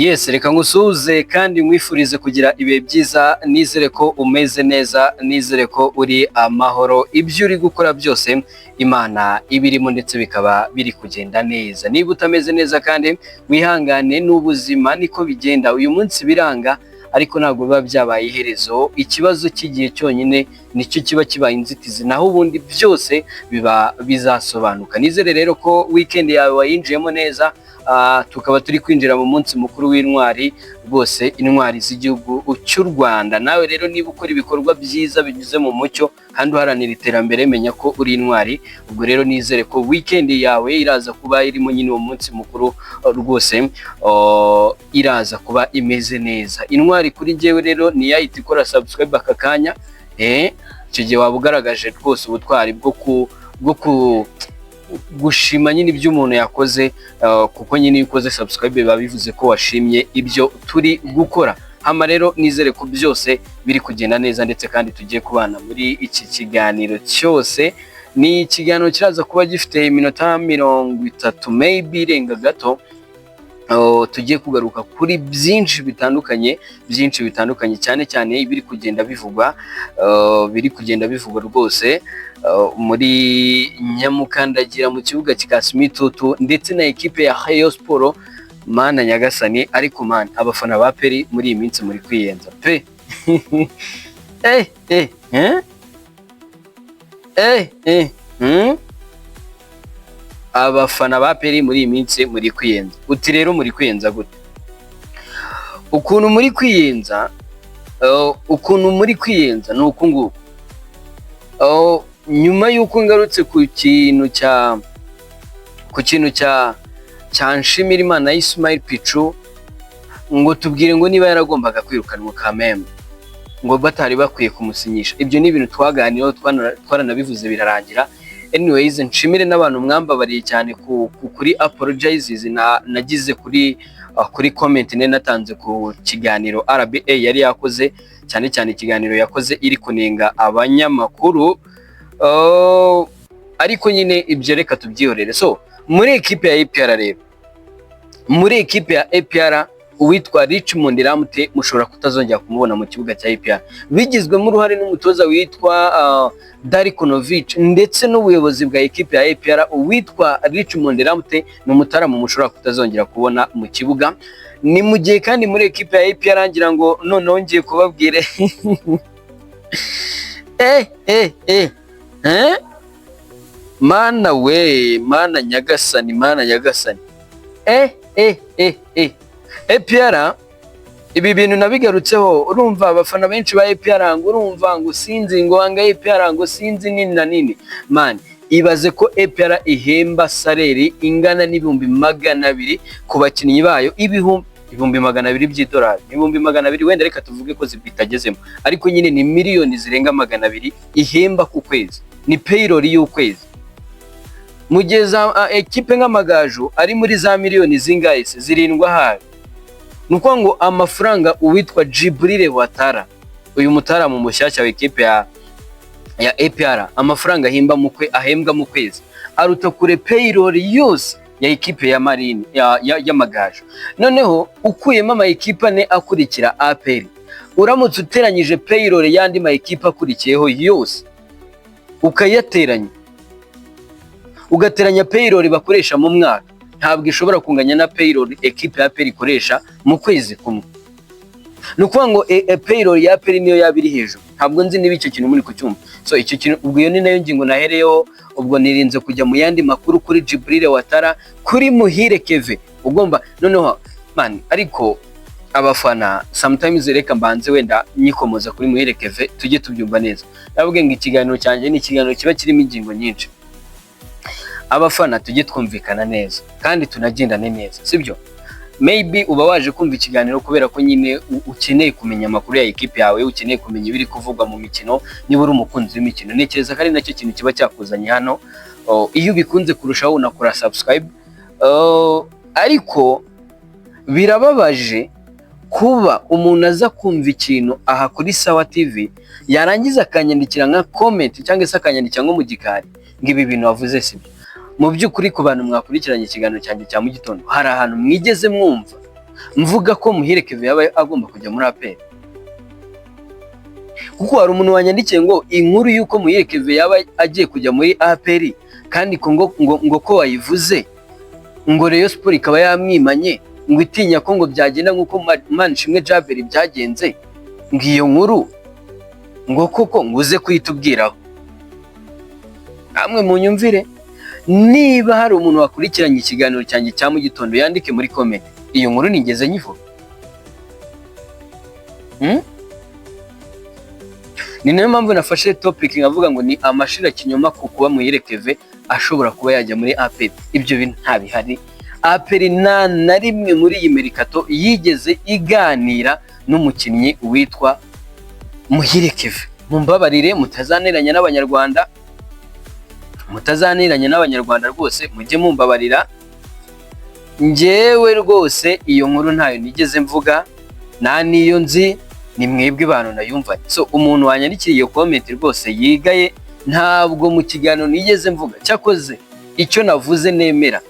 Yes, reka ngusuze kandi nkwifurize kugira ibihe byiza, nizere ko umeze neza, nizere ko uri amahoro, ibyo uri gukora byose Imana ibirimo ndetse bikaba biri kugenda neza. Niba utameze neza kandi wihangane, n'ubuzima niko bigenda, uyu munsi biranga ariko ntabwo biba byabaye iherezo. Ikibazo cy'igihe cyonyine nicyo kiba kibaye inzitizi, naho ubundi byose biba bizasobanuka. Nizere rero ko weekend yawe wayinjiyemo neza. Tukaba turi kwinjira mu munsi mukuru w'intwari, rwose intwari z'igihugu cy'u Rwanda. Nawe rero niba ukora ibikorwa byiza binyuze mu mucyo kandi uharanira iterambere, menya ko uri intwari. Ubwo rero nizere ko weekend yawe iraza kuba irimo nyine uwo munsi mukuru, rwose iraza kuba imeze neza. Intwari kuri njyewe rero ni yahita ikora subscribe aka kanya, icyo gihe waba ugaragaje rwose ubutwari bwo gushima nyine ibyo umuntu yakoze, kuko nyine iyo ukoze subscribe biba bivuze ko washimye ibyo turi gukora. Hama rero nizere ko byose biri kugenda neza ndetse kandi tugiye kubana muri iki kiganiro cyose. Ni ikiganiro kiraza kuba gifite iminota 30 maybe irenga gato. Tugiye kugaruka kuri byinshi bitandukanye cyane cyane ibiri kugenda bivugwa, rwose muri Nyamukandagira mu kibuga cy'Kasimitutu ndetse na ekipe ya Rayon Sport. Mana nyagasani, ariko mana abafana ba Peri muri iyi minsi muri kwiyenza pe. Abafana ba Peri muri iyi minsi muri kwiyenza. Uti rero muri kwiyenza gute? Ukuntu muri kwiyenza ni uku nguku. Nyuma y'uko ngarutse ku kintu cya Nshimirimana Ismail Pichu, ngo tubwire ngo niba yaragombaga kwirukanwa Kamembe, ngo batari bakwiye kumusinyisha. Ibyo ni ibintu twaganiriyeho, twaranabivuze birarangira. Anyways, nshimire n'abantu mwambabariye cyane kuri apologizes nagize kuri comment natanze ku kiganiro RBA yari yakoze, cyane cyane ikiganiro yakoze iri kunenga abanyamakuru. Ariko nyine ibyo reka tubyihorere. So muri ekipe ya APR rero, uwitwa Richmond Ramute mushobora kutazongera kumubona mu kibuga cya APR, bigizwemo uruhare n'umutoza witwa Darikonovic ndetse n'ubuyobozi bwa ekipe ya APR. Uwitwa Richmond Ramute ni umutaramu mushobora kutazongera kubona mu kibuga. Ni mu gihe kandi muri ekipe ya APR ngira ngo noneho ngiye kubabwire mana we, mana nyagasani. APR ibi bintu nabigarutseho. Urumva abafana benshi ba APR ngo urumva ngo sinzi ngo anga APR ngo sinzi nini na nini. Man, ibaze ko APR ihemba saleri ingana n'ibihumbi 200 ku bakinnyi bayo, ibihumbi 200 by'idolari, 200 wenda reka tuvuge ko zibitagezemo, ariko nyine ni miliyoni zirenga 200 ihemba ku kwezi. Ni payroll y'ukwezi. Mugeza ekipe nk'Amagaju ari muri za miliyoni zingahe se? Zirindwa hafi. Nuko ngo amafaranga uwitwa Jibril Watara, uyu mutaramu mushyashya wa ekipe ya APR, amafaranga ahembwa mu kwezi aruta kure payroll yose ya ekipe ya Marine y'Amagaju. Noneho ukuyemo ama ekipe ane akurikira APR, uramutse uteranyije payroll yandi ma ekipe akurikiyeho yose ukayateranya, ugateranya payroll bakoresha mu mwaka, ntabwo ishobora kunganya na payroll ekipe ya APR ikoresha mu kwezi kumwe. Nuko ngo payroll ya APR niyo yabiri hejuru. Ntabwo nzi niba icyo kintu muri kucyumva. So icyo kintu ubwo yo ni nayo ngingo nahereyeho. Ubwo nirinze kujya mu yandi makuru kuri Jibril Watara, kuri Muhire Keve ugomba noneho man. Ariko abafana sometimes reka mbanze wenda nyikomoza kuri Muhire Keve tujye tubyumva neza. Navuga ngo ikiganiro cyanjye ni ikiganiro kiba kirimo ingingo nyinshi. Abafana tujye twumvikana neza kandi tunagendane neza, sibyo? Maybe uba waje kumva ikiganiro kubera ko nyine ukeneye kumenya amakuru ya ekipe yawe, ukeneye kumenya ibiri kuvugwa mu mikino. Niba uri umukunzi w'imikino, ntekereza ko ari nacyo kintu kiba cyakuzanye hano. Iyo bikunze kurushaho unakora subscribe. Ariko birababaje kuba umuntu aza kumva ikintu aha kuri Sawa TV, yarangiza akanyandikira nka comment cyangwa se akanyandikira nko mu gikari ngo ibi bintu wavuze sibyo. Mu by'ukuri ku bantu mwakurikiranye ikiganiro cyanjye cya mu gitondo, hari ahantu mwigeze mwumva mvuga ko Muhire Kevin yaba agomba kujya muri APR? Kuko hari umuntu wanyandikiye ngo inkuru y'uko Muhire Kevin yaba agiye kujya muri APR kandi ngo ko wayivuze ngo Rayon Sport ikaba yamwimanye ngo itinya ko ngo byagenda nk'uko Manishimwe Djabel byagenze, ngo iyo nkuru ngo koko nguze kuyitubwiraho. Amwe mu nyumvire, niba hari umuntu wakurikiranye ikiganiro cyanjye cya mu gitondo yandike muri comment iyo nkuru nigeze nyivuga. Ni nayo mpamvu nafashe topic nkavuga ngo ni amashira kinyoma ku kuba Muhire Kevin ashobora kuba yajya muri APR. Ibyo bintu ntabihari. APR na rimwe muri iyi merikato yigeze iganira n'umukinnyi witwa Muhire Kevin. Mumbabarire mutazaniranya n'abanyarwanda, rwose mujye mumbabarira. Njyewe rwose iyo nkuru ntayo nigeze mvuga, nta niyo nzi, ni mwebwe bantu nayumvanye. So umuntu wanyandikiye iyo comment rwose yigaye, ntabwo mu kiganiro nigeze mvuga. Cyakoze icyo navuze nemera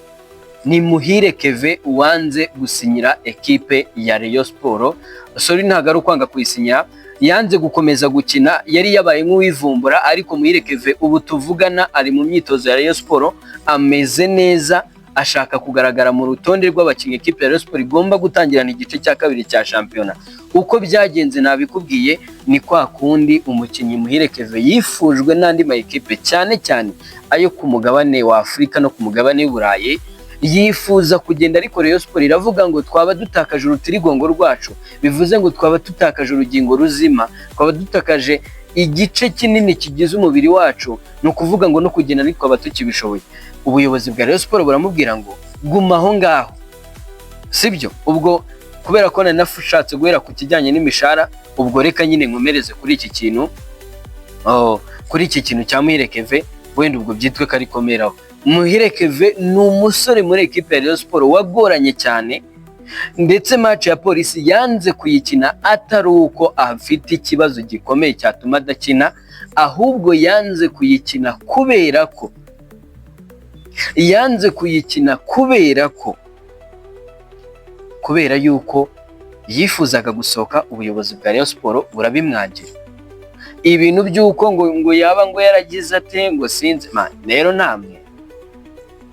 ni Muhire Kevin wanze gusinyira ekipe ya Rayon Sport. Sorry, ntago ari ukwanga kuyisinyira, yanze gukomeza gukina, yari yabaye nk'uwivumbura. Ariko Muhire Kevin ubu tuvugana ari mu myitozo ya Rayon Sport, ameze neza, ashaka kugaragara mu rutonde rw'abakinnyi ekipe ya Rayon Sport igomba gutangirana igice cya kabiri cya shampiyona. Uko byagenze nabikubwiye, ni kwa kundi umukinnyi Muhire Kevin yifujwe n'andi ma ekipe, cyane cyane ayo ku mugabane wa Afurika no ku mugabane w'Uburayi, yifuza kugenda. Ariko Rayon Sport iravuga ngo twaba dutakaje urutirigongo rwacu, bivuze ngo twaba dutakaje urugingo ruzima, twaba dutakaje igice kinini kigize umubiri wacu, no kuvuga ngo no kugenda ariko twaba tukibishoboye. Ubuyobozi bwa Rayon Sport buramubwira ngo guma aho ngaho, sibyo? Ubwo kubera ko nanashatse guhera ku kijyanye n'imishara, ubwo reka nyine nkomereze kuri iki kintu, kuri iki kintu cya Muhire Kevin, wenda ubwo byitwe ko ari komeraho. Muhire Kevin ni umusore muri ekipe ya Rayon Sport wagoranye cyane, ndetse match ya Polisi yanze kuyikina atari uko afite ikibazo gikomeye cyatuma adakina, ahubwo yanze kuyikina kubera yuko yifuzaga gusohoka. Ubuyobozi bwa Rayon Sport burabimwangira. Ibintu by'uko ngo yaba ngo yaragize ate ngo sinzi, rero namwe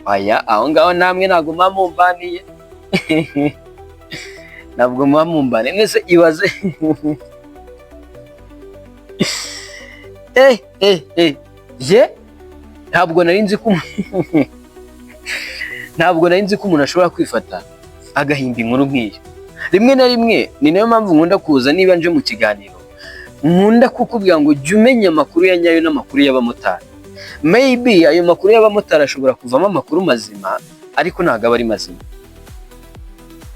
aya aho ngaho namwe ntabwo mumbaniye ntabwo mumbaniye nese ibaze ntabwo nari nzi ko umuntu ashobora kwifata agahimba inkuru nk'iyo. Rimwe na rimwe ni nayo mpamvu nkunda kuza, niba nje mu kiganiro nkunda kukubwira ngo jya umenya amakuru ya nyayo n'amakuru y'abamotari. Maybe ayo makuru y'abamotari ashobora kuvamo amakuru mazima, ariko ntabwo aba ari mazima,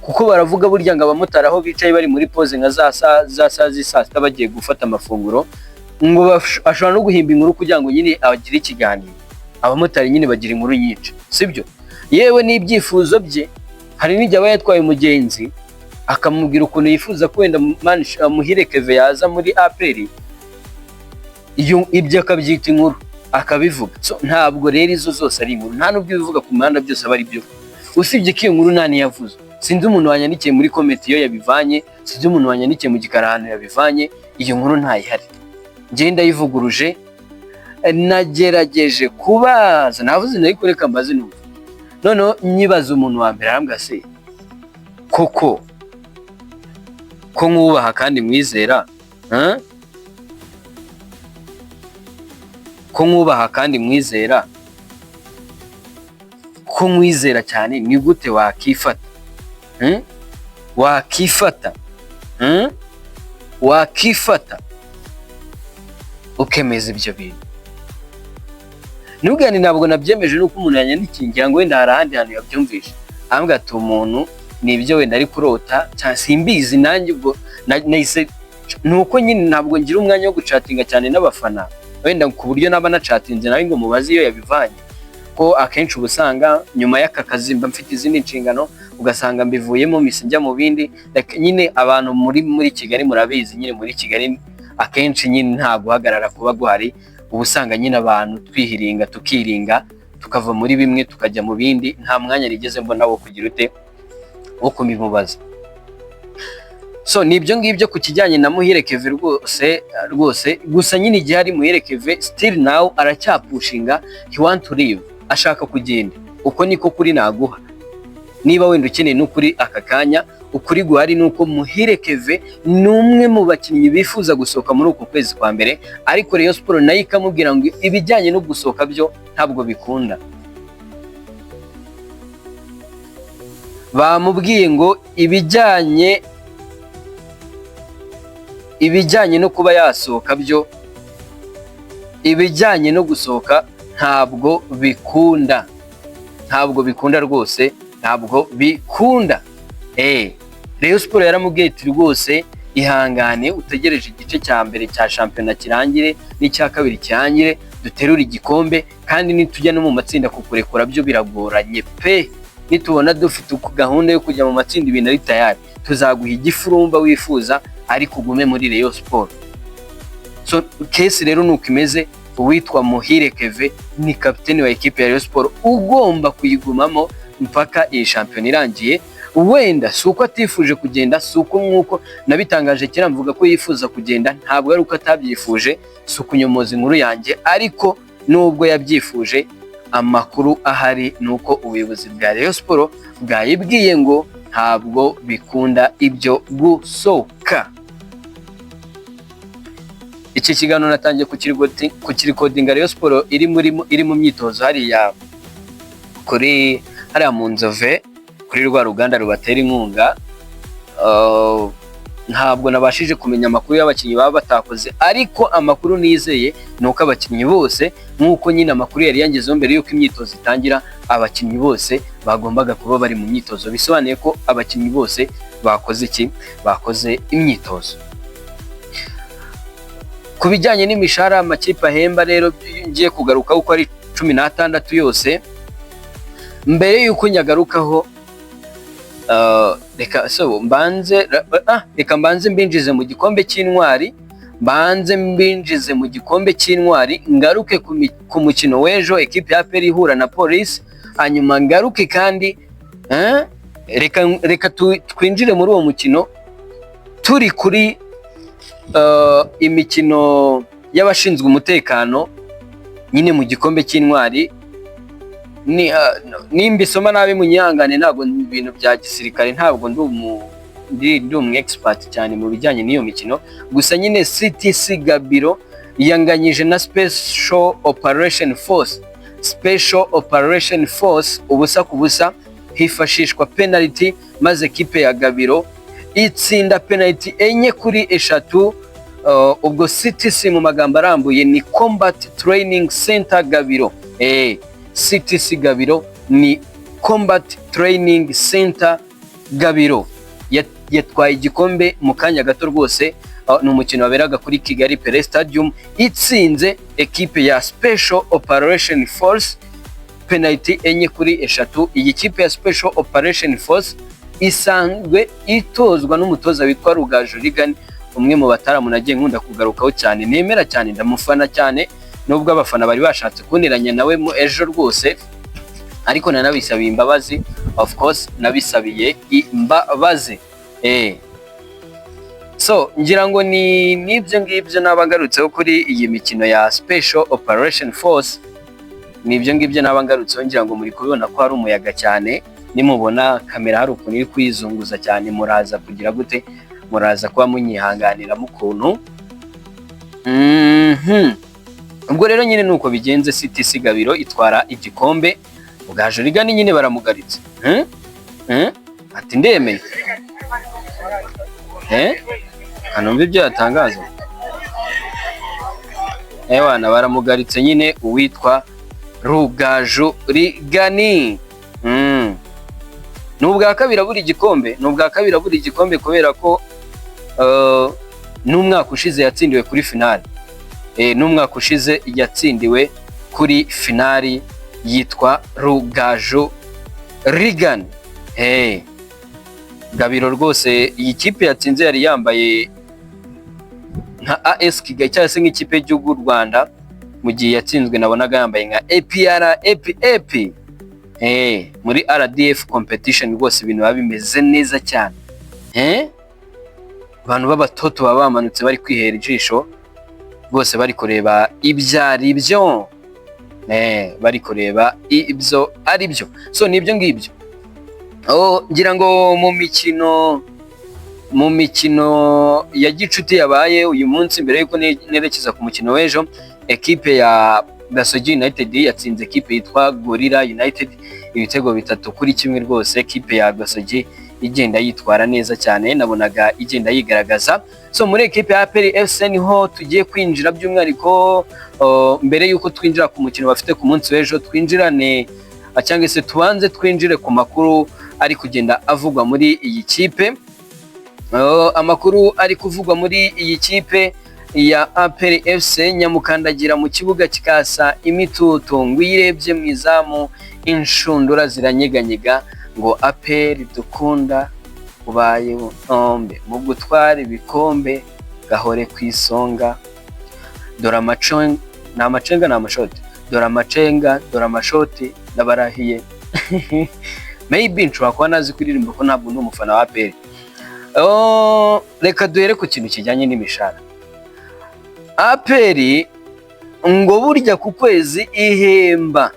kuko baravuga burya ngo abamotari aho bicaye bari muri pause nka za saa sita bagiye gufata amafunguro, ngo ashobora no guhimba inkuru kugira ngo nyine agire ikiganiro. Abamotari nyine bagira inkuru nyinshi, sibyo? Yewe n'ibyifuzo bye, hari n'igihe aba yatwaye umugenzi akamubwira ukuntu yifuza ko wenda Muhire Kevin yaza muri APR, ibyo akabyita inkuru akabivuga. So ntabwo rero izo zose ari inkuru, nta nubwo ibivuga ku mihanda byose aba ari byo, usibye ko iyo nkuru nta niyavuze. Sinzi umuntu wanyandikiye muri comment iyo yabivanye, sinzi umuntu wanyandikiye mu gikarahano yabivanye, iyo nkuru ntayihari. Njye ndayivuguruje, nagerageje kubaza, navuze ariko reka mbaze numva. Noneho nyibaza umuntu wa mbere, arambwira se koko ko mwubaha kandi mwizera, ko mwubaha kandi mwizera, ko mwizera cyane, ni gute wakifata ukemeza ibyo bintu? Nubwo ntabwo nabyemeje, nuko umuntu yanyandikiye ngira ngo wenda hari ahandi hantu yabyumvishe, ahambwa ati umuntu ni ibyo wenda ari kurota cyangwa simbizi. Nanjye ubwo nahise nuko nyine ntabwo ngira umwanya wo gucatinga cyane n'abafana, wenda ku buryo naba nacatinze nawe ngo mubaze iyo yabivanye, ko akenshi ubusanga nyuma y'aka kazi mba mfite izindi nshingano, ugasanga mbivuyemo mise njya mu bindi. Nyine abantu muri Kigali murabizi, nyine muri Kigali akenshi nyine nta guhagarara kuba guhari, ubusanga nyine abantu twihiringa tukiringa tukava muri bimwe tukajya mu bindi, nta mwanya rigeze mbona wo kugira ute wo kubimubaza. So nibyo ngibyo ku kijyanye na Muhire Kevin rwose gusa nyine igihe ari Muhire Kevin still now aracyapushinga, he want to leave, ashaka kugenda. Uko niko kuri naguha, niba wenda ukeneye n'ukuri aka kanya, ukuri guhari nuko Muhire Kevin ni umwe mu bakinnyi bifuza gusohoka muri uku kwezi kwa mbere, ariko Rayon Sport nayo ikamubwira ngo ibijyanye no gusohoka byo ntabwo bikunda. Bamubwiye ngo ibijyanye no kuba yasohoka byo, ibijyanye no gusohoka ntabwo bikunda, ntabwo bikunda rwose, ntabwo bikunda. Rayon Sport yaramubwiye ati rwose ihangane utegereje igice cya mbere cya shampiyona kirangire n'icya kabiri kirangire duterura igikombe, kandi nitujya no mu matsinda kukurekura byo biragoranye pe, nitubona dufite gahunda yo kujya mu matsinda ibintu ari tayari, tuzaguha igifurumba wifuza ariko ugume muri Rayon Sport. So case rero nuko imeze, uwitwa Muhire Kevin ni kapiteni wa ekipe ya Rayon Sport, ugomba kuyigumamo mpaka iyi shampiyona irangiye. Wenda si uko atifuje kugenda, si uko nk'uko nabitangaje kera mvuga ko yifuza kugenda, ntabwo ari uko atabyifuje, si ukunyomoza inkuru yanjye, ariko nubwo yabyifuje amakuru ahari nuko ubuyobozi bwa Rayon Sport bwayibwiye ngo ntabwo bikunda ibyo gusohoka. Iki kiganiro natangiye kukirikodinga Rayon Sport iri mu myitozo hariya kuri hariya mu Nzove kuri rwa ruganda rubatera inkunga. Ntabwo nabashije kumenya amakuru y'abakinnyi baba batakoze, ariko amakuru nizeye ni uko abakinnyi bose, nk'uko nyine amakuru yari yangezeho mbere y'uko imyitozo itangira, abakinnyi bose bagombaga kuba bari mu myitozo, bisobanuye ko abakinnyi bose bakoze iki? Bakoze imyitozo. Ku bijyanye n'imishahara amakipe ahemba rero ngiye kugaruka uko ari 16 yose. Mbere y'uko nyagarukaho reka mbanze mbinjize mu gikombe cy'intwari, ngaruke ku mukino w'ejo ekipe ya APR ihura na Police, hanyuma ngaruke kandi reka twinjire muri uwo mukino turi kuri imikino y'abashinzwe umutekano nyine mu gikombe cy'intwari. Nimba isoma nabi munyihangane, ntabwo ibintu bya gisirikare, ntabwo ndi umu expert cyane mu bijyanye n'iyo mikino, gusa nyine CTC Gabiro yanganyije na Special Operation Force ubusa ku busa, hifashishwa penalty, maze ekipe ya Gabiro itsinda penalty 4-3. Ubwo CTC mu magambo arambuye ni Combat Training Center Gabiro. CTC Gabiro ni Combat Training Center Gabiro, yatwaye igikombe mu kanya gato rwose. Ni umukino waberaga kuri Kigali Pele Stadium, itsinze ekipe ya Special Operation Force penalty 4-3. Iyi kipe ya Special Operation Force isanzwe itozwa n'umutoza witwa Rugaju Rigani, umwe mu bataramu nagiye nkunda kugarukaho cyane, nemera cyane, ndamufana cyane, nubwo abafana bari bashatse kuniranya nawe mu ejo rwose, ariko nanabisabiye imbabazi, of course nabisabiye imbabazi. So ngira ngo nibyo ngibyo nabangarutseho kuri iyi mikino ya Special Operation Force, nibyo ngibyo nabangarutseho. Ngira ngo muri kubibona ko hari umuyaga cyane, nimubona kamera hari ukuntu iri kwizunguza cyane, muraza kugira gute? Muraza kuba munyihanganira mu kuntu. Ubwo rero nyine nuko bigenze, CTC Gabiro itwara igikombe, Rugaju Rigani nyine baramugaritse. Ati ndemeye. Anumva ibyo yatangaza. Ewana baramugaritse nyine uwitwa Rugaju Rigani. Nubwa kabiri buri gikombe, kubera ko n'umwaka ushize yatsindiwe kuri finale. N'umwaka ushize yatsindiwe kuri finali yitwa Rugaju Rigani. Gabiro rwose iyi kipe yatsinze yari yambaye nka AS Kigali cyangwa se nk'ikipe y'igihugu Rwanda, mu gihe yatsinzwe nabonaga yambaye nka AP muri RDF competition. Rwose ibintu biba bimeze neza cyane. abantu b'abatoto baba bamanutse bari kwihera ijisho, bose bari kureba ibyo ari byo, bari kureba ibyo ari byo. So nibyo ngibyo. Ngira ngo mu mikino ya gicuti yabaye uyu munsi, mbere yuko nerekeza ku mukino w'ejo, ekipe ya Gasogi United yatsinze ekipe yitwa Gorilla United ibitego 3-1 rwose. Ekipe ya Gasogi igenda yitwara neza cyane, nabonaga igenda yigaragaza. So muri ekipe ya APR FC niho tugiye kwinjira by'umwihariko. Mbere yuko twinjira ku mukino bafite ku munsi w'ejo, twinjirane cyangwa se tubanze twinjire ku makuru ari kugenda avugwa muri iyi kipe. Amakuru ari kuvugwa muri iyi kipe ya APR FC, Nyamukandagira mu kibuga kikasa imituto, ngo irebye mu izamu inshundura ziranyeganyega, ngo APR dukunda ubaye ombe mu gutwara ibikombe gahore ku isonga, dore amacenga n'amashoti, dore amacenga dore amashoti n'abarahiye. Maybe nshobora kuba nazi kuririmba ko ntabwo ndi umufana wa APR. Reka duhere ku kintu kijyanye n'imishahara. APR ngo burya ku kwezi ihemba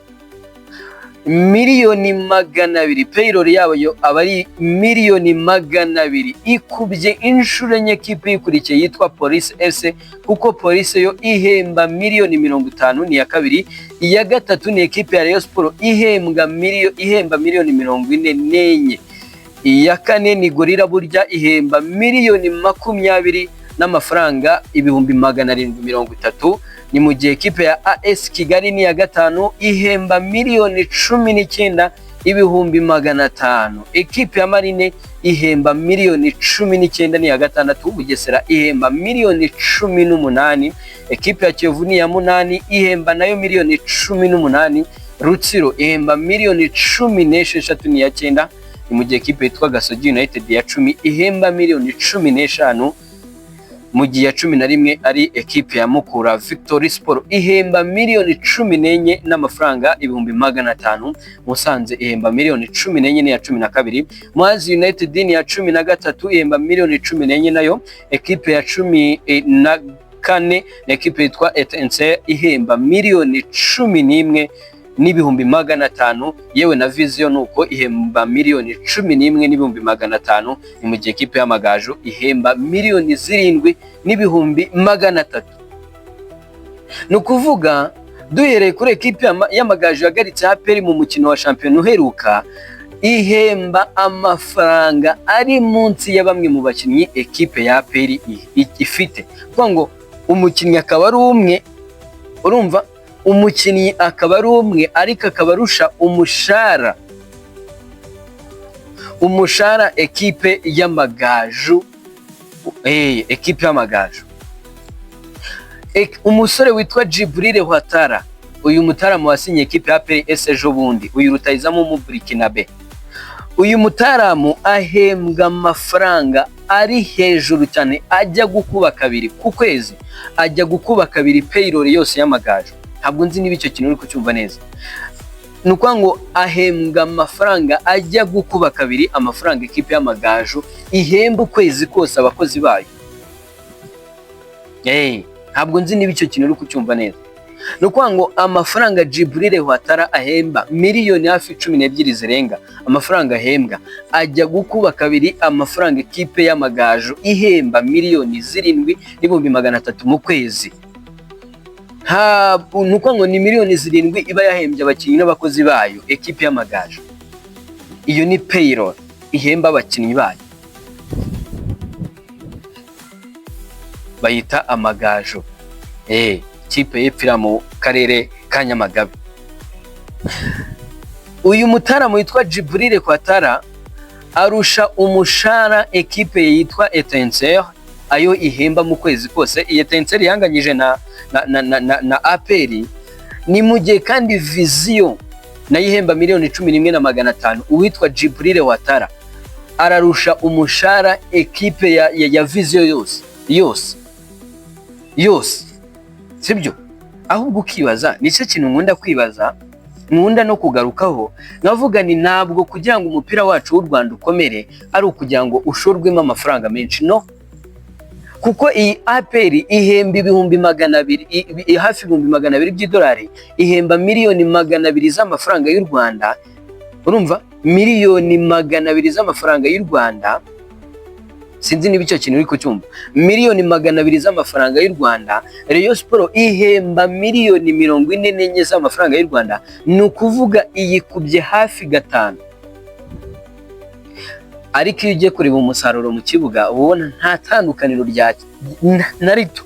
miliyoni 200, payroll yabo yo aba ari miliyoni 200, ikubye inshuro enye ekipe ikurikiye yitwa Police FC, kuko Police yo ihemba miliyoni 50, ni ya kabiri. Iya gatatu ni ekipe ya Rayon Sport ihemba miliyoni 44. Iya kane ni Gorilla burya ihemba miliyoni 20 n'amafaranga ibihumbi 730. Ni mu gihe ekipe ya AS Kigali ni ya gatanu ihemba miliyoni 19 ibihumbi 500. Ekipe ya Marine ihemba miliyoni 19 ni ya gatandatu. Bugesera ihemba miliyoni 18. Ekipe ya Kiyovu ni ya 8 ihemba nayo miliyoni 18. Rutsiro ihemba miliyoni 16 ni ya 9. Ni mu gihe ekipe yitwa Gasogi United ya 10 ihemba miliyoni 15. Mu gihe ya 11 ari ekipe ya Mukura Victory Sport ihemba miliyoni 14 n'amafaranga ibihumbi 500. Musanze ihemba miliyoni 14 ni ya 12. Muhazi United ni ya 13 ihemba miliyoni 14 nayo. Ekipe ya 14 ni ekipe yitwa Etincelle ihemba miliyoni 11 n'ibihumbi 500. Yewe na Vision nuko ihemba miliyoni 11 n'ibihumbi 500. Ni mu gihe ekipe y'Amagaju ihemba miliyoni 7 n'ibihumbi 300. Nukuvuga duhereye kuri ekipe y'Amagaju yagaritse APR mu mukino wa shampiyona uheruka, ihemba amafaranga ari munsi ya bamwe mu bakinnyi ekipe ya APR ifite. Kuko ngo umukinnyi akaba ari umwe, urumva, umukinnyi akaba ari umwe ariko akaba arusha umushahara ekipe y'Amagaju. Ekipe y'Amagaju, umusore witwa Djibril Ouattara, uyu mutaramu wasinye ekipe ya APR ejo bundi, uyu rutayizamu mu Burkinabe. Uyu mutaramu ahembwa amafaranga ari hejuru cyane, ajya gukuba kabiri ku kwezi, ajya gukuba kabiri payroll yose y'Amagaju. Ntabwo nzi niba icyo kintu uri kucyumva neza. Nuko ngo ahembwa amafaranga ajya gukuba kabiri amafaranga ekipe y'Amagaju ihemba ukwezi kose abakozi bayo. Ntabwo nzi niba icyo kintu uri kucyumva neza. Nuko ngo amafaranga Djibril Ouattara ahemba miliyoni hafi 12 zirenga, amafaranga ahembwa ajya gukuba kabiri amafaranga ekipe y'Amagaju ihemba miliyoni 7 n'ibihumbi 300 mu kwezi. Nuko ngo ni miliyoni 7 iba yahembye abakinnyi n'abakozi bayo ekipe y'Amagaju. Iyo ni payroll ihemba abakinnyi bayo, bayita Amagaju. Ikipe y'epfira mu karere ka Nyamagabe. Uyu mutaramu witwa Djibril Ouattara arusha umushahara ekipe yitwa Etincelle, ayo ihemba mu kwezi kose. Iyi Etincelle yanganyije na APR. Ni mu gihe kandi Vision nayo ihemba miliyoni 11,500. Uwitwa Djibril Ouattara ararusha umushahara ekipe ya Vision yose. Sibyo? Ahubwo ukibaza, nicyo kintu nkunda kwibaza, nkunda no kugarukaho, navuga ni ntabwo kugira ngo umupira wacu w'u Rwanda ukomere ari ukugira ngo ushorwemo amafaranga menshi. No, kuko iyi APR ihemba ibihumbi 200, hafi ibihumbi 200 by'idolari, ihemba miliyoni 200 z'amafaranga y'u Rwanda. Urumva, miliyoni 200 z'amafaranga y'u Rwanda. Sinzi niba icyo kintu uri kucyumva. Miliyoni 200 z'amafaranga y'u Rwanda. Rayon Sport ihemba miliyoni 44 z'amafaranga y'u Rwanda. Ni ukuvuga iyikubye hafi 5. Ariko iyo ugiye kureba umusaruro mu kibuga ubona nta tandukaniro na rito,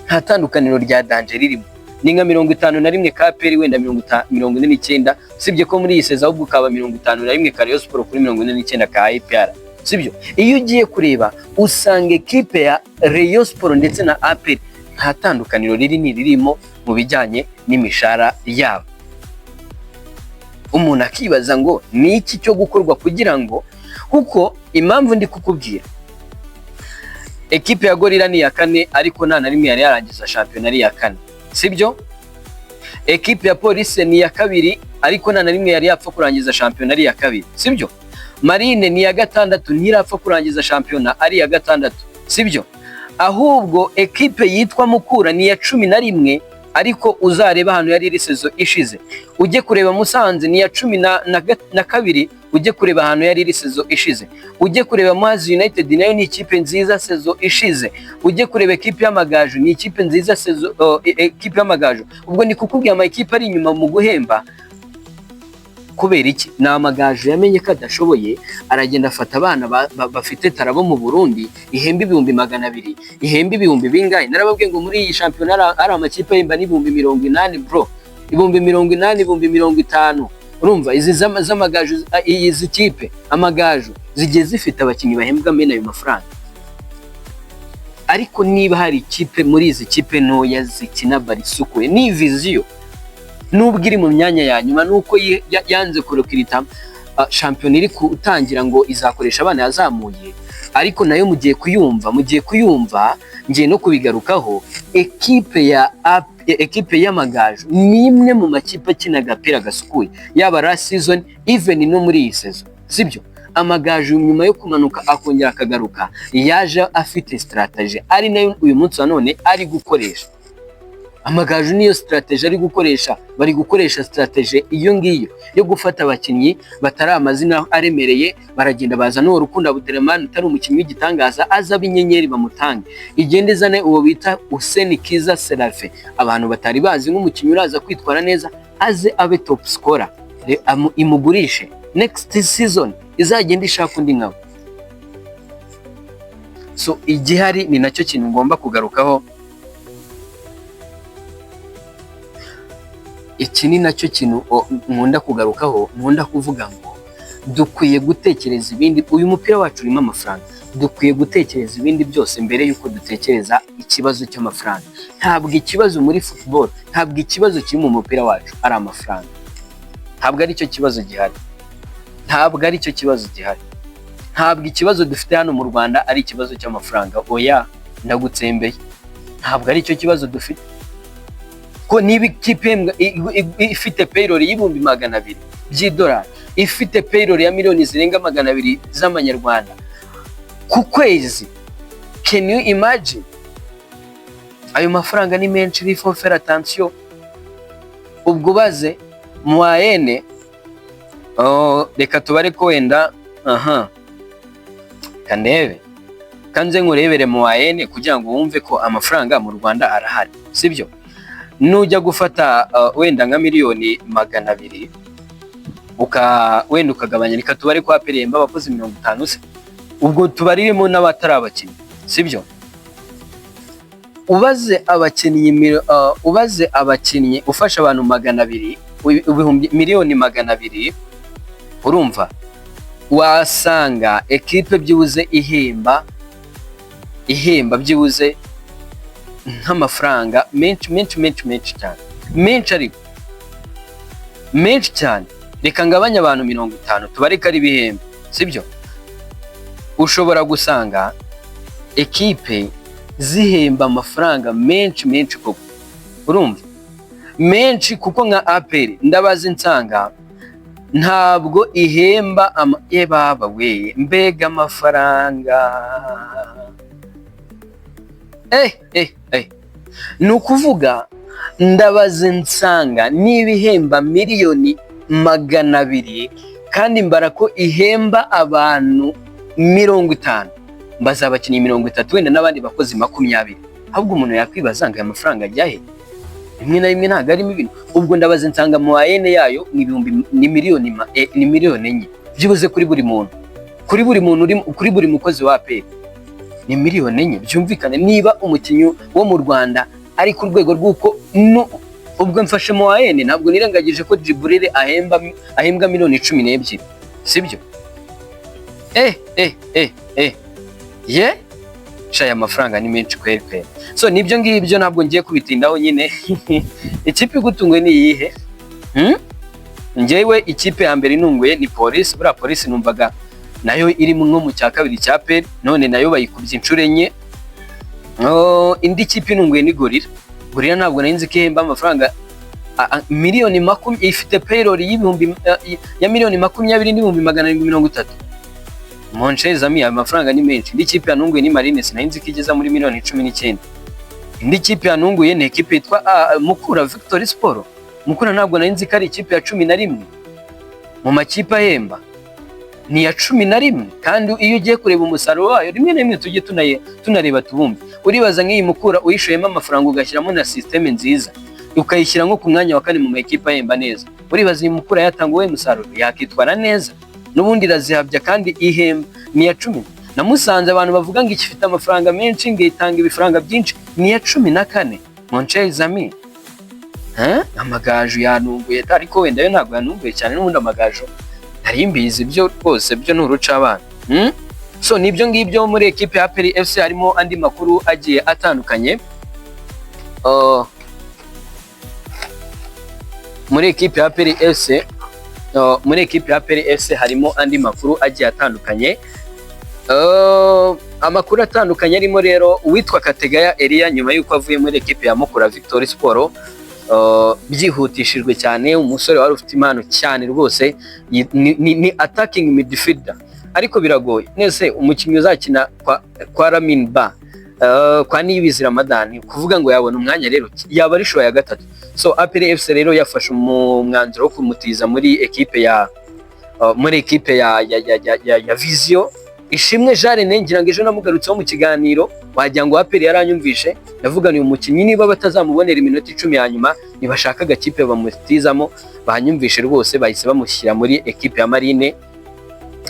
nta tandukaniro rya danger ririmo. Ni nka 51 ka APR, wenda 49, sibye ko muri iyi seza ahubwo ukaba 51 ka Rayon Sport kuri 49 ka APR, sibyo. Iyo ugiye kureba usanga ekipe ya Rayon Sport ndetse na APR nta tandukaniro ririmo mu bijyanye n'imishara yabo. Umuntu akibaza ngo ni iki cyo gukorwa kugira ngo, kuko impamvu ndi kukubwira, ekipe ya Gorilla ni ya 4 ariko nta na rimwe yari yarangiza shampiyona ari ya 4, sibyo. Ekipe ya Police ni ya 2 ariko nta na rimwe yari yapfa kurangiza shampiyona ari ya 2, sibyo. Marine ni ya 6 ntirapfa kurangiza shampiyona ari ya 6, sibyo. Ahubwo ekipe yitwa Mukura ni ya 11 ariko uzareba ahantu yari iri sezo ishize. Ujye kureba Musanze ni ya 12, ujye kureba ahantu yari iri sezo ishize. Ujye kureba Muhazi United nayo ni ikipe nziza sezo ishize. Ujye kureba ekipe y'Amagaju ni ikipe nziza sezo, ekipe y'Amagaju. Ubwo ni kukubwira ama ekipe ari inyuma mu guhemba. Kubera iki? Ni Amagaju yamenye ko adashoboye, aragenda afata abana bafite tarabo mu Burundi, ihemba ibihumbi 200, ihemba ibihumbi bingahe. Narababwiye ngo muri iyi shampiyona ari amakipe yimba n'ibihumbi 80 bro, ibihumbi 80, ibihumbi 50. Urumva izi z'Amagaju, izi kipe Amagaju zigiye zifite abakinnyi bahembwa mena ayo mafaranga. Ariko niba hari ikipe muri izi kipe ntoya zikina barisukuye, ni Vision nubwo iri mu myanya ya nyuma, nuko yanze kurokirita shampiyona iri kutangira ngo izakoresha abana yazamuye, ariko nayo mugiye kuyumva ngiye no kubigarukaho. Ekipe y'Amagaju ni imwe mu makipe akina agapira gasukuye, yaba last season even no muri iyi season, sibyo. Amagaju nyuma yo kumanuka akongera akagaruka, yaje afite strategy ari nayo uyu munsi wa none ari gukoresha. Amagaju niyo strategy ari gukoresha, bari gukoresha strategy iyo ngiyo yo gufata abakinnyi batari amazina aremereye, baragenda bazana uwo Rukundo Abdelrahman utari umukinnyi w'igitangaza, aza b'inyenyeri bamutange, igende zane uwo bita Hussein Kiza Serafe, abantu batari bazi nk'umukinnyi uraza kwitwara neza, aze abe top scorer, imugurishe next season izagenda ishaka undi nkawe. So igihari ni nacyo kintu ngomba kugarukaho. Iki ni nacyo kintu nkunda kugarukaho, nkunda kuvuga ngo dukwiye gutekereza ibindi. Uyu mupira wacu urimo amafaranga, dukwiye gutekereza ibindi byose mbere yuko dutekereza ikibazo cy'amafaranga. Ntabwo ikibazo muri football, ntabwo ikibazo kiri mu mupira wacu ari amafaranga, ntabwo ari cyo kibazo gihari, ntabwo ari cyo kibazo gihari. Ntabwo ikibazo dufite hano mu Rwanda ari ikibazo cy'amafaranga. Oya, ndagutsembeye, ntabwo ari cyo kibazo dufite. Ko niba ikipe ifite payroll y'ibihumbi 200 by'idolari, ifite payroll ya miliyoni zirenga 200 z'amanyarwanda ku kwezi, can you imagine? Ayo mafaranga ni menshi, il faut faire attention. Ubwo baze moyenne, reka tubare ko wenda kandebe kanze nkurebere moyenne kugira ngo wumve ko amafaranga mu Rwanda arahari, sibyo. Nujya gufata wenda nka miliyoni 200 wenda ukagabanya, reka tubare ko APR abakozi 50 se, ubwo tubaririmo n'abatari abakinnyi, sibyo. Ubaze abakinnyi ufasha abantu 200, miliyoni 200, urumva wasanga ekipe byibuze ihemba byibuze nk'amafaranga menshi cyane, menshi cyane. Reka ngabanya abantu 50 tubareka ari bihemba, sibyo. Ushobora gusanga ekipe zihemba amafaranga menshi koko, urumva menshi, kuko nka APR ndabazi nsanga ntabwo ihemba baba we mbega amafaranga. ni ukuvuga ndabaze nsanga n'ibihemba miliyoni 200 kandi mbara ko ihemba abantu 50, mbaza abakinnyi 30 wenda n'abandi bakozi 20. ahubwo umuntu yakwibaza ngo aya mafaranga ajyahe? rimwe na rimwe ntabwo arimo ibintu. ubwo ndabaze nsanga mu ayene yayo ni miliyoni 4 byibuze kuri buri muntu, kuri buri mukozi wa APR ni miliyoni 4. byumvikane niba umukinnyi wo mu Rwanda ari ku rwego rw'uko ubwo mfashe mu ayene, ntabwo nirengagije ko Djibril ahembwa miliyoni 12, sibyo? Shaya amafaranga ni menshi kweli. So nibyo ngibyo, ntabwo ngiye kubitindaho nyine. Ikipe igutunguye ni iyihe? Njyewe ikipe ya mbere inunguye ni Police. Buriya Police numvaga nayo iri nko mu cya kabiri cya APR, none nayo bayikubye inshuro enye. Indi kipe inunguye ni Gorilla. Gorilla ntabwo narinzi ko ihemba amafaranga miliyoni 10, ifite payroll ya miliyoni 20,730. Moncheza mi amafaranga ni menshi. Indi kipe yanunguye ni Marines, narinzi ko igeza muri miliyoni 19. Indi kipe yanunguye ni ekipe yitwa Mukura Victory Sport. Mukura ntabwo narinzi ko ari ikipe ya 11 mu makipe ahemba, ni ya 11. kandi iyo ugiye kureba umusaruro wayo rimwe na rimwe tujye tunareba tubumve. Uribaza nk'iyi Mukura uyishoyemo amafaranga ugashyiramo na system nziza, ukayishyira nko ku mwanya wa 4 mu makipe ahemba neza, uribaza iyi Mukura yatanguwe umusaruro yakitwara neza? N'ubundi razihabya kandi ihemba ni ya 10. Na Musanze abantu bavuga ngo ikifite amafaranga menshi ngo itanga ibifaranga byinshi, ni ya 14. Moncheza mi amagaju yanunguye, ariko wenda yo ntabwo yanunguye cyane. N'ubundi amagaju nari mbizi byo rwose, byo n'uruca abana. So nibyo ngibyo muri ekipe ya APR FC. harimo andi makuru agiye atandukanye. Muri ekipe ya APR FC harimo andi makuru agiye atandukanye. Amakuru atandukanye arimo rero uwitwa Kategaya Elia nyuma yuko avuye muri ekipe ya Mukura Victory Sport, byihutishijwe cyane. Umusore wari ufite impano cyane rwose, ni attacking midfielder, ariko biragoye nese umukinnyi uzakina kwa Lamin Ba, kwa Niyibizi Ramadan kuvuga ngo yabona umwanya, rero yaba ari shoya ya 3. So APR FC rero yafashe umwanzuro wo kumutiza muri ekipe ya Vision. Ishimwe Jarene ngira ngo ejo namugarutseho mu kiganiro, wagira ngo APR yaranyumvishe. Yavuganiye umukinnyi niba batazamubonera iminota 10 ya nyuma nibashaka agakipe bamutizamo, banyumvishe rwose, bahise bamushyira muri ekipe ya Marine.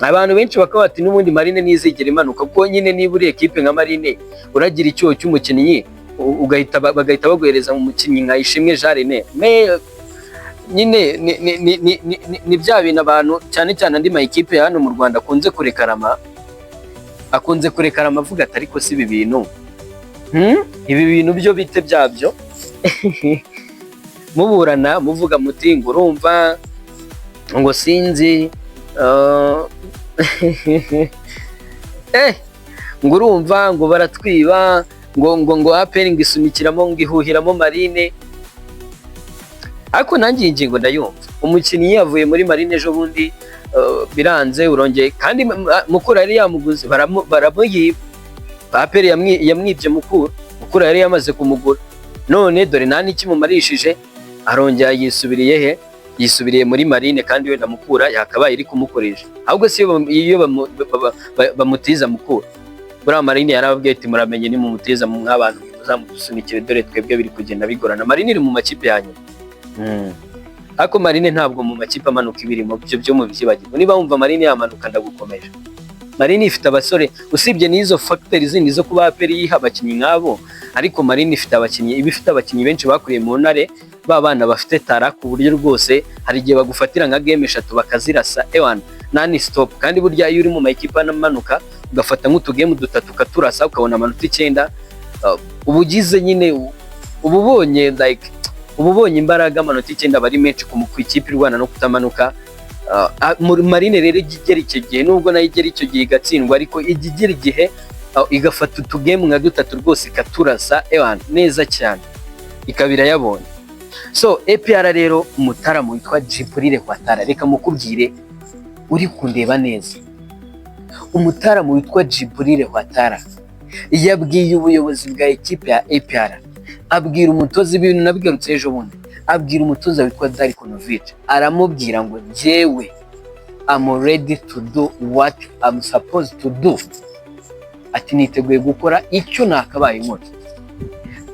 Abantu benshi bakaba bati n'ubundi Marine nizigera imanuka, kuko nyine niba uri ekipe nka Marine uragira icyo cy'umukinnyi bagahita baguhereza mu mukinnyi nka Ishimwe Jarene. Nyine ni bya bintu abantu cyane andi ma ekipe hano mu Rwanda akunze kurekarama avuga ati ariko si ibi bintu byo bite byabyo. Muburana muvuga muti ngo urumva ngo sinzi ngo urumva ngo baratwiba ngo APR ngo isunikiramo ngo ihuhiramo Marine. Ariko nanjye ingingo ndayumva. Umukinnyi yavuye muri Marine ejo bundi, biranze urongeye, kandi Mukura yari yamuguze baramuyiba. APR yamwibye Mukura yari yamaze kumugura, none dore nta n'ikimumarishije, arongera yisubiriye muri Marine, kandi wenda Mukura yakabaye iri kumukoresha. Ahubwo si iyo bamutiza Mukura, buriya Marine yarababwiye ati muramenye ni mumutiza nk'abantu muzamudusunikire, dore twebwe biri kugenda bigorana. Marine iri mu makipe yanyu. Ariko Marine ntabwo mu makipe amanuka ibirimo byo mu byibagirwa. Niba wumva Marine yamanuka ndagukomeje. Marine ifite abasore, usibye n'izo factors zindi zo kuba APR yiha abakinnyi nk'abo, ariko Marine ifite abakinnyi benshi bakuriye mu ntare, babana bafite tara ku buryo rwose hari igihe bagufatira nka game 3 bakazirasa nani stop. Kandi burya iyo uri mu makipe anamanuka ugafata nk'utugame 3 ukaturasa ukabona amanota 9, ubugize nyine ububonye like ububonye imbaraga. Amanota 9 bari menshi ku ikipe irwana no kutamanuka. Marine rero igera icyo gihe, nubwo nayo igera icyo gihe igatsindwa, ariko igera igihe igafata utugame nka 3 rwose ikaturasa neza cyane, ikabira yabonye. So APR rero umutaramu witwa Djibril Ouattara, reka mukubwire uri kundeba neza, umutaramu witwa Djibril Ouattara yabwiye ubuyobozi bwa ekipe ya APR, abwira umutoza ibintu nabigarutse ejo bundi, abwira umutoza witwa Darikonovic, aramubwira ngo njyewe I'm ready to do what I'm supposed to do. Ati niteguye gukora icyo nakabaye nkora.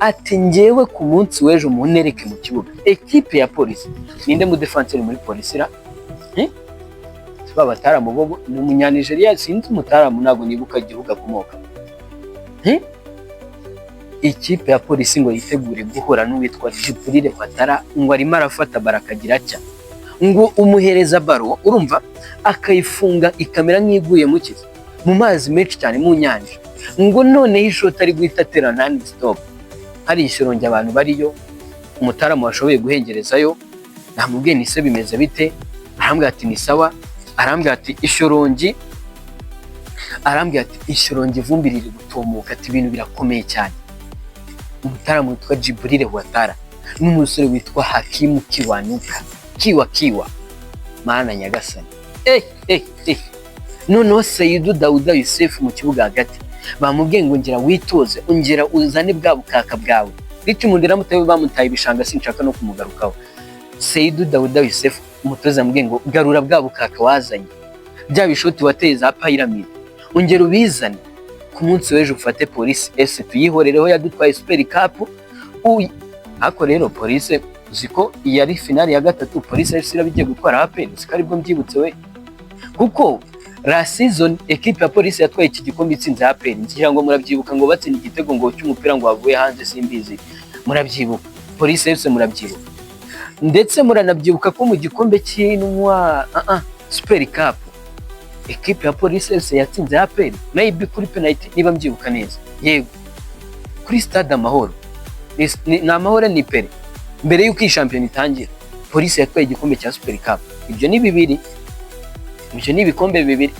Ati njyewe ku munsi w'ejo munereke mu kibuga ekipe ya polisi. Ninde mu defenseur muri polisi ra? Tuba bataramu bobo ni umunyanigeriya, sinzi umutaramu ntago nibuka igihugu akomoka. Ikipe ya polisi ngo yitegure guhura n'uwitwa Djibril Ouattara, ngo arimo arafata barakagira cya ngo umuhereza baro, urumva, akayifunga ikamera nk'iguye mu kizi mu mazi menshi cyane mu nyanja, ngo noneho ishoti ari guhita atera non stop. Hari ishirongi abantu bariyo, umutaramu washoboye guhengerezayo, namubwiye ni se bimeze bite, arambwira ati ni sawa, arambwira ati ishirongi, arambwira ati ishirongi vumbi riri gutumuka, ati ibintu birakomeye cyane. Umutaramu witwa Djibril Ouattara n'umusore witwa Hakimu Kiwanuka, Kiwa mana nyagasani. Noneho Seydou Daouda Youssef mu kibuga hagati, bamubwiye ngo ngera witoze, ongera uzane bwa bukaka bwawe. Bityo umundira mutaye bamutaye ibishanga, sinshaka no kumugarukaho. Seydou Daouda Youssef umutoza amubwiye ngo garura bwa bukaka wazanye, bya bishoti wateye za Pyramid, ongera ubizane ku munsi w'ejo ufate polisi FC tuyihorereho yadutwaye Super Cup. Ako rero polisi uziko yari finali ya gatatu, polisi FC irabigiye gutwara APR, uziko aribwo mbyibutse we, kuko la season ekipe ya polisi yatwaye iki gikombe itsinze APR, ngira ngo murabyibuka ngo batsinda igitego ngo cy'umupira ngo wavuye hanze, simbizi murabyibuka, polisi FC murabyibuka, ndetse muranabyibuka ko mu gikombe cy'inwa Super Cup ekipe ya polisi FC yatsinze APR, maybe kuri penalty niba mbyibuka neza, yego kuri stade Amahoro, ni Amahoro ni pere, mbere y'uko iyi shampiyona itangira polisi yatwaye igikombe cya Super Cup. Ibyo ni bibiri, ibyo ni ibikombe bibiri,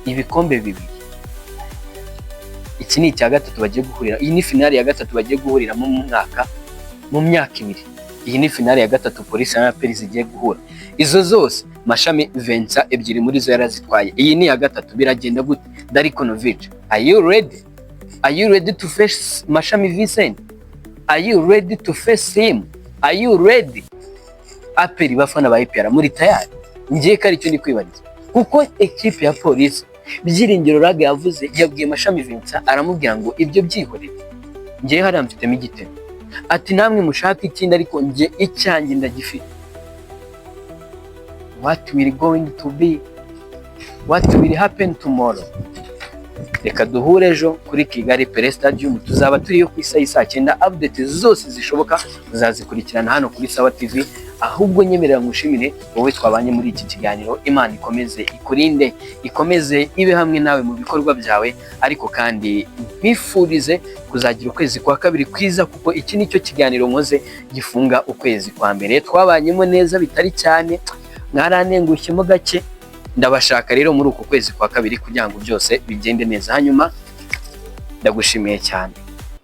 ibikombe bibiri. Iki ni icya gatatu bagiye guhurira, iyi ni finali ya gatatu bagiye guhurira mu myaka ibiri. Iyi ni finali ya gatatu polisi na APR zigiye guhura. Izo zose Mashami Vincent ebyiri muri zo yarazitwaye, iyi ni ya gatatu. Biragenda gute? Darikonovic, are you ready? Are you ready to face Mashami Vincent? Are you ready to face him? Are you ready? APR bafana ba APR muri tayari? Ngiye kari cyo ni kwibariza, kuko ekipe ya polisi Byiringiro Raga yavuze, yabwiye Mashami Vincent, aramubwira ngo ibyo byihorere, ngiye hari amfitemo igitego, ati namwe mushaka ikindi ariko ngiye icyanjye ndagifite. What will going to be? What will happen tomorrow? Reka duhure ejo kuri Kigali Pele Stadium, tuzaba turiyo ku isaha saa 9. Update zose zishoboka uzazikurikirana hano kuri Sawa TV. Ahubwo nyemerera ngushimire wowe twabanye muri iki kiganiro. Imana ikomeze ikurinde, ikomeze ibe hamwe nawe mu bikorwa byawe, ariko kandi bifurize kuzagira ukwezi kwa kabiri kwiza, kuko iki nicyo kiganiro nkoze gifunga ukwezi kwa mbere. Twabanyemo neza bitari cyane, mwaranengushyemo gake, ndabashaka rero muri uku kwezi kwa kabiri kugira ngo byose bigende neza. Hanyuma ndagushimiye cyane.